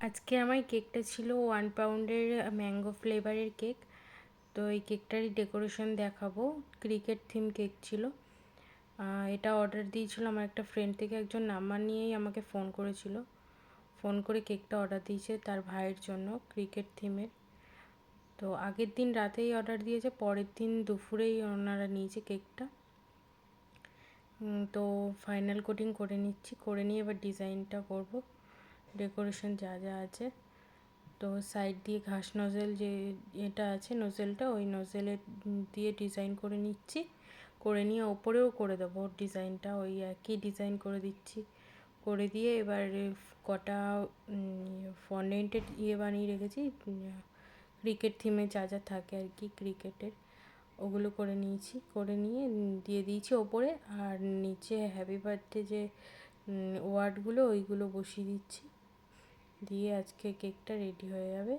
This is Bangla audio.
আজকে আমার কেকটা ছিল 1 পাউন্ডের ম্যাঙ্গো ফ্লেভারের কেক। তো এই কেকটারই ডেকোরেশন দেখাবো। ক্রিকেট থিম কেক ছিল। এটা অর্ডার দিয়েছিল আমার একটা ফ্রেন্ড থেকে। একজন নাম্বার নিয়েই আমাকে ফোন করেছিল, ফোন করে কেকটা অর্ডার দিয়েছে তার ভাইয়ের জন্য, ক্রিকেট থিমের। তো আগের দিন রাতেই অর্ডার দিয়েছে, পরের দিন দুপুরেই ওনারা নিয়েছে কেকটা। তো ফাইনাল কোটিং করে নিচ্ছি, করে নিয়ে এবার ডিজাইনটা করব, ডেকোরেশন যা যা আছে। তো সাইড দিয়ে ঘাস নজেল যে এটা আছে, নোজেলটা, ওই নোজেলের দিয়ে ডিজাইন করে নিচ্ছি। করে নিয়ে ওপরেও করে দেবো ডিজাইনটা, ওই একই ডিজাইন করে দিচ্ছি। করে দিয়ে এবার কটা ফন্ডেন্টের বানিয়ে রেখেছি, ক্রিকেট থিমে যা যা থাকে আর কি ক্রিকেটের, ওগুলো করে নিয়েছি। করে নিয়ে দিয়ে দিয়েছি ওপরে, আর নিচে হ্যাপি বার্থডে যে ওয়ার্ডগুলো ওইগুলো বসিয়ে দিচ্ছি। দিয়ে আজকে কেকটা রেডি হয়ে যাবে।